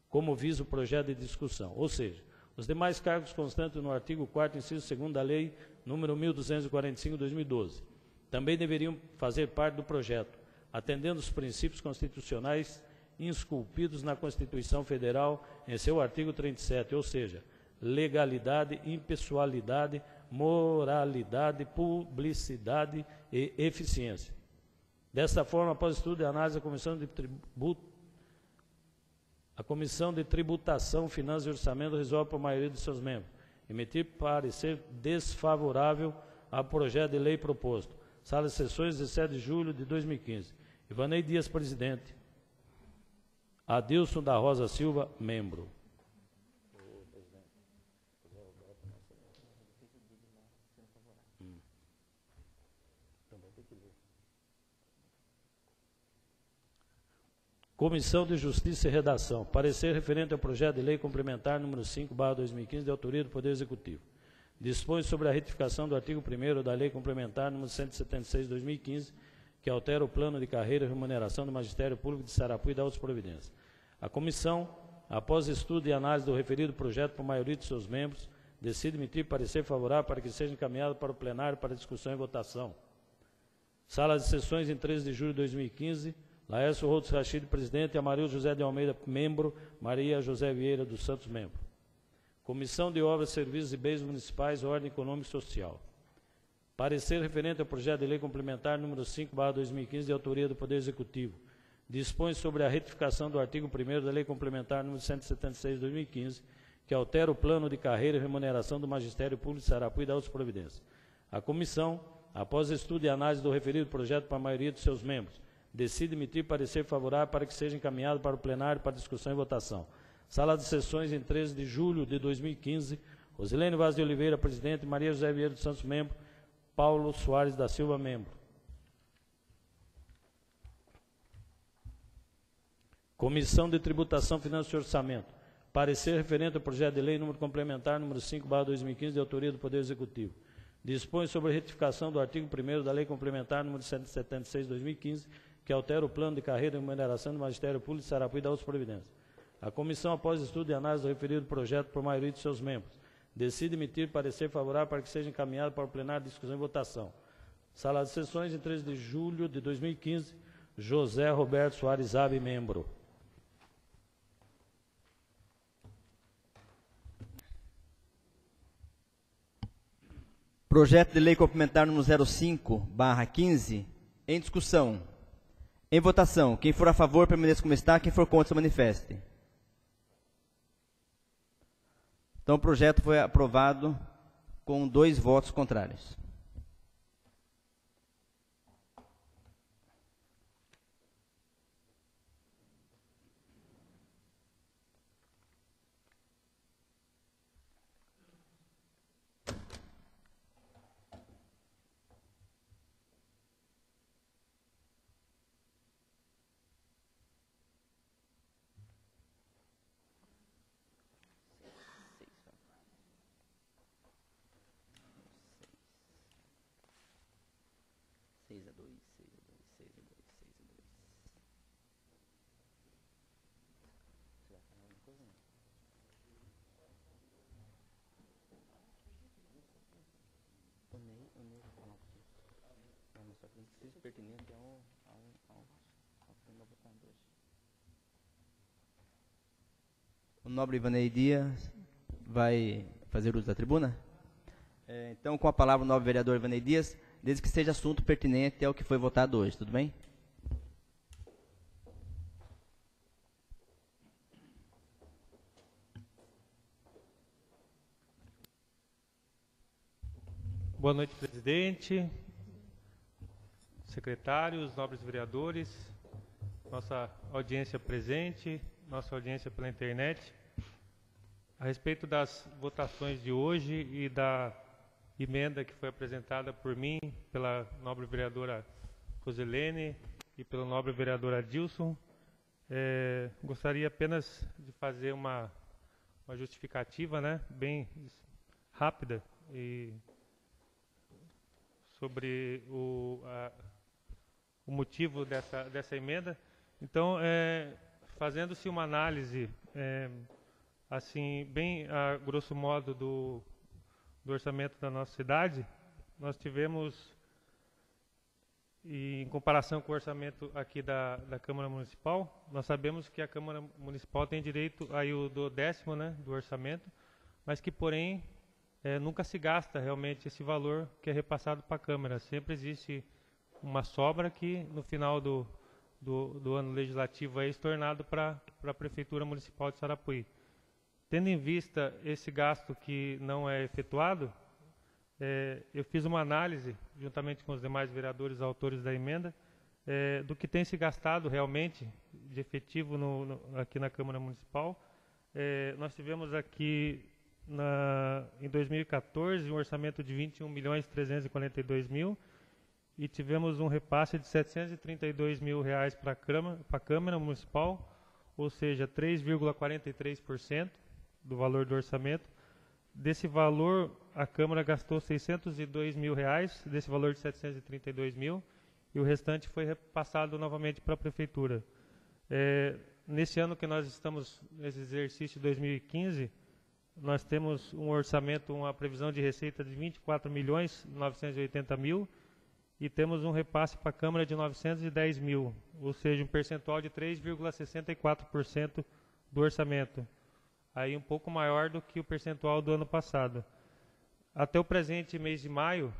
como visa o projeto de discussão. Ou seja, os demais cargos constantes no artigo 4º, inciso 2º da Lei número 1245/2012, também deveriam fazer parte do projeto, atendendo os princípios constitucionais esculpidos na Constituição Federal em seu artigo 37, ou seja, legalidade, impessoalidade, moralidade, publicidade e eficiência. Desta forma, após estudo e análise, a Comissão de Tributação, Finanças e Orçamento resolve, por maioria de seus membros, emitir parecer desfavorável ao projeto de lei proposto. Sala de Sessões, 17 de julho de 2015. Ivanei Dias, presidente. Adilson da Rosa Silva, membro. Comissão de Justiça e Redação. Parecer referente ao projeto de lei complementar número 5/2015, de autoria do Poder Executivo. Dispõe sobre a retificação do artigo 1º da Lei Complementar número 176/2015, que altera o plano de carreira e remuneração do Magistério Público de Sarapuí e da outras providências. A comissão, após estudo e análise do referido projeto por maioria de seus membros, decide emitir parecer favorável para que seja encaminhado para o plenário para discussão e votação. Sala de Sessões, em 13 de julho de 2015, Laércio Rodos Rachid, presidente, Amarildo José de Almeida, membro, Maria José Vieira dos Santos, membro. Comissão de Obras, Serviços e Bens Municipais, Ordem Econômica e Social. Parecer referente ao projeto de lei complementar número 5/2015, de autoria do Poder Executivo. dispõe sobre a retificação do artigo 1º da Lei Complementar nº 176 de 2015, que altera o plano de carreira e remuneração do Magistério Público de Sarapuí e da outras providências. A comissão, após estudo e análise do referido projeto para a maioria dos seus membros, decide emitir parecer favorável para que seja encaminhado para o plenário para discussão e votação. Sala de sessões em 13 de julho de 2015, Rosilene Vaz de Oliveira, presidente, Maria José Vieira dos Santos, membro, Paulo Soares da Silva, membro. Comissão de Tributação, Finanças e Orçamento. Parecer referente ao projeto de lei número complementar número 5/2015, de autoria do Poder Executivo. Dispõe sobre a retificação do artigo 1º da Lei Complementar número 176 de 2015, que altera o plano de carreira e remuneração do Magistério Público de Sarapuí e da outras providências. A comissão, após estudo e análise do referido projeto por maioria de seus membros, decide emitir parecer favorável para que seja encaminhado para o plenário de discussão e votação. Sala de sessões, em 13 de julho de 2015, José Roberto Soares Abe, membro. Projeto de lei complementar número 05/15, em discussão. Em votação. Quem for a favor, permaneça como está. Quem for contra, se manifeste. Então, o projeto foi aprovado com 2 votos contrários. O nobre Ivanei Dias vai fazer uso da tribuna? Então, com a palavra o nobre vereador Ivanei Dias, desde que seja assunto pertinente ao que foi votado hoje, tudo bem? Boa noite, presidente, secretários, nobres vereadores, nossa audiência presente, nossa audiência pela internet. A respeito das votações de hoje e da emenda que foi apresentada por mim, pela nobre vereadora Rosilene e pelo nobre vereador Adilson, gostaria apenas de fazer uma justificativa, né, bem rápida e sobre o motivo dessa emenda. Então, fazendo-se uma análise, assim, bem a grosso modo do orçamento da nossa cidade, nós tivemos, em comparação com o orçamento aqui da Câmara Municipal, nós sabemos que a Câmara Municipal tem direito aí do 10º, né, do orçamento, mas que, porém, nunca se gasta realmente esse valor que é repassado para a Câmara. Sempre existe uma sobra que, no final do ano legislativo, é estornado para a Prefeitura Municipal de Sarapuí. Tendo em vista esse gasto que não é efetuado, eu fiz uma análise, juntamente com os demais vereadores autores da emenda, do que tem se gastado realmente de efetivo aqui na Câmara Municipal. Nós tivemos aqui, em 2014, um orçamento de 21.342.000 e tivemos um repasse de R$732.000 para a Câmara Municipal, ou seja, 3,43% do valor do orçamento. Desse valor, a Câmara gastou R$602.000, desse valor de 732.000, e o restante foi repassado novamente para a Prefeitura. Nesse ano que nós estamos, nesse exercício de 2015, nós temos um orçamento, uma previsão de receita de R$24.980.000 e temos um repasse para a Câmara de R$910.000, ou seja, um percentual de 3,64% do orçamento. Aí um pouco maior do que o percentual do ano passado. Até o presente mês de maio,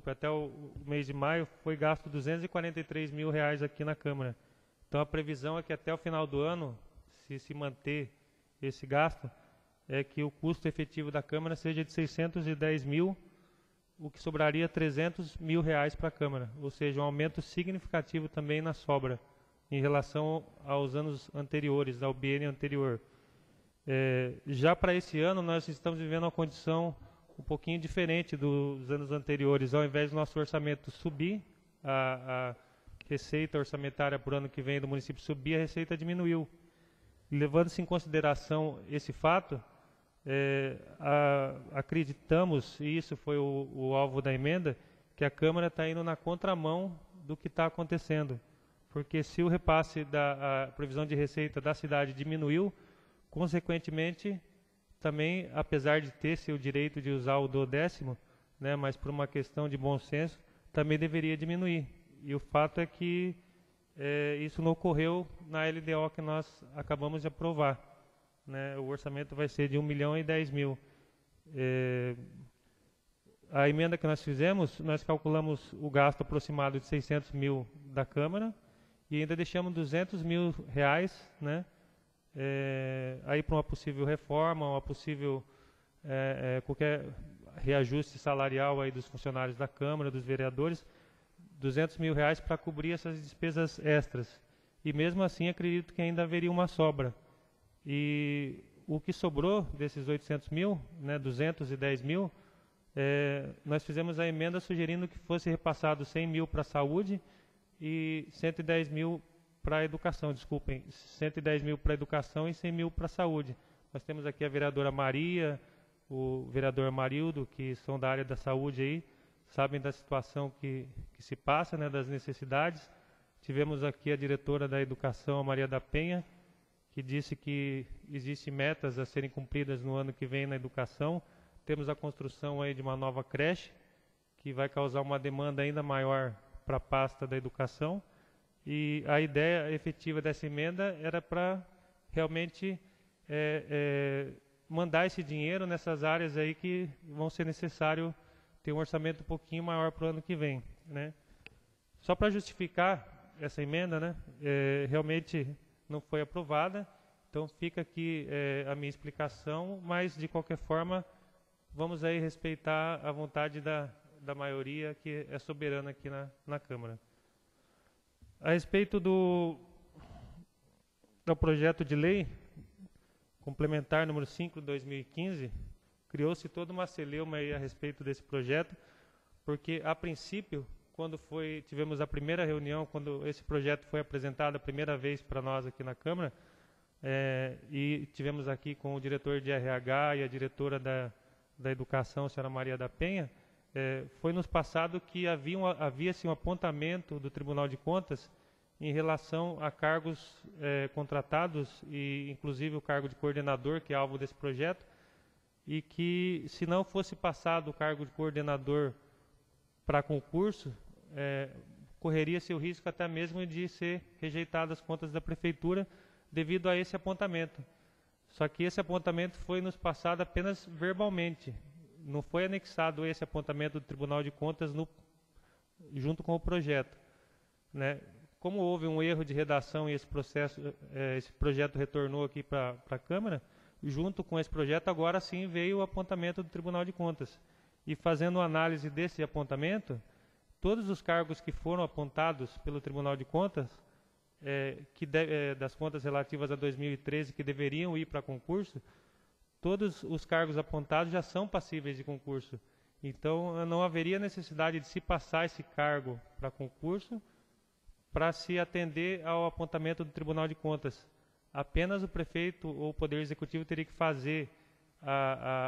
até o mês de maio, foi gasto R$243.000 aqui na Câmara. Então, a previsão é que até o final do ano, se manter esse gasto, é que o custo efetivo da Câmara seja de 610 mil, o que sobraria 300 mil reais para a Câmara, ou seja, um aumento significativo também na sobra, em relação aos anos anteriores, ao biênio anterior. Já para esse ano, nós estamos vivendo uma condição um pouquinho diferente dos anos anteriores. Ao invés do nosso orçamento subir, a receita orçamentária por ano que vem do município subir, a receita diminuiu. Levando-se em consideração esse fato, acreditamos, e isso foi o alvo da emenda, que a Câmara está indo na contramão do que está acontecendo. Porque se o repasse da previsão de receita da cidade diminuiu, consequentemente, também, apesar de ter-se o direito de usar o 12º, né, mas por uma questão de bom senso, também deveria diminuir. E o fato é que isso não ocorreu na LDO que nós acabamos de aprovar. Né? O orçamento vai ser de 1.010.000. A emenda que nós fizemos, nós calculamos o gasto aproximado de 600 mil da Câmara e ainda deixamos 200 mil reais, né? Aí para uma possível reforma, uma possível qualquer reajuste salarial aí dos funcionários da Câmara, dos vereadores, 200 mil reais para cobrir essas despesas extras. E mesmo assim acredito que ainda haveria uma sobra. E o que sobrou desses 800 mil, né, 210 mil, nós fizemos a emenda sugerindo que fosse repassado 100 mil para a saúde e 110 mil para a educação, 110 mil para a educação e 100 mil para a saúde. Nós temos aqui a vereadora Maria, o vereador Marildo, que são da área da saúde aí, sabem da situação que se passa, né, das necessidades. Tivemos aqui a diretora da educação, a Maria da Penha, que disse que existem metas a serem cumpridas no ano que vem na educação. Temos a construção aí de uma nova creche, que vai causar uma demanda ainda maior para a pasta da educação. E a ideia efetiva dessa emenda era para realmente mandar esse dinheiro nessas áreas aí que vão ser necessário ter um orçamento um pouquinho maior para o ano que vem, né? Só para justificar essa emenda, né, realmente não foi aprovada, então fica aqui a minha explicação, mas de qualquer forma vamos aí respeitar a vontade da maioria que é soberana aqui na Câmara. A respeito do projeto de lei complementar número 5 de 2015, criou-se toda uma celeuma aí a respeito desse projeto, porque a princípio, quando tivemos a primeira reunião, quando esse projeto foi apresentado a primeira vez para nós aqui na Câmara, e tivemos aqui com o diretor de RH e a diretora da Educação, a senhora Maria da Penha, foi nos passado que havia-se um apontamento do Tribunal de Contas em relação a cargos contratados, e inclusive o cargo de coordenador, que é alvo desse projeto, e que se não fosse passado o cargo de coordenador para concurso, correria-se o risco até mesmo de ser rejeitadas as contas da Prefeitura devido a esse apontamento. Só que esse apontamento foi nos passado apenas verbalmente. Não foi anexado esse apontamento do Tribunal de Contas junto com o projeto, né? Como houve um erro de redação e esse projeto retornou aqui para a Câmara, junto com esse projeto agora sim veio o apontamento do Tribunal de Contas. E fazendo análise desse apontamento, todos os cargos que foram apontados pelo Tribunal de Contas, das contas relativas a 2013 que deveriam ir para concurso, todos os cargos apontados já são passíveis de concurso. Então, não haveria necessidade de se passar esse cargo para concurso para se atender ao apontamento do Tribunal de Contas. Apenas o prefeito ou o Poder Executivo teria que fazer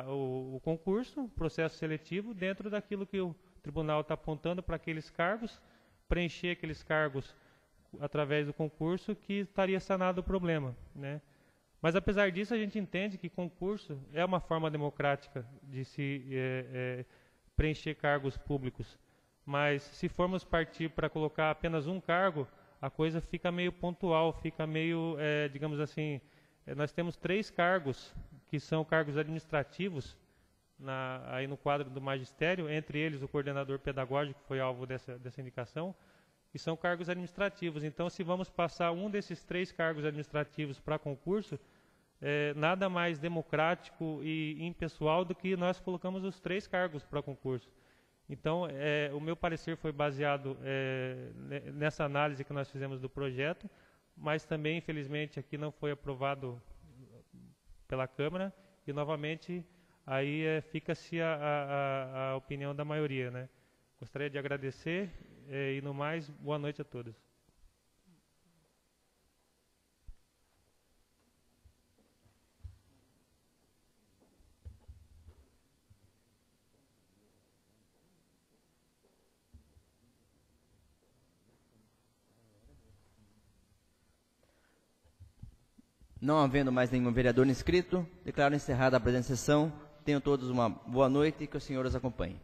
o concurso, o processo seletivo, dentro daquilo que o Tribunal está apontando para aqueles cargos, preencher aqueles cargos através do concurso, que estaria sanado o problema, né? Mas, apesar disso, a gente entende que concurso é uma forma democrática de se preencher cargos públicos. Mas, se formos partir para colocar apenas um cargo, a coisa fica meio pontual, fica meio, digamos assim, nós temos 3 cargos, que são cargos administrativos, aí no quadro do magistério, entre eles o coordenador pedagógico, que foi alvo dessa indicação, que são cargos administrativos. Então, se vamos passar um desses 3 cargos administrativos para concurso, nada mais democrático e impessoal do que nós colocamos os 3 cargos para concurso. Então, o meu parecer foi baseado nessa análise que nós fizemos do projeto, mas também, infelizmente, aqui não foi aprovado pela Câmara, e, novamente, aí fica-se a opinião da maioria, né? Gostaria de agradecer, e, no mais, boa noite a todos. Não havendo mais nenhum vereador inscrito, declaro encerrada a presente sessão. Tenham todos uma boa noite e que o Senhor os acompanhe.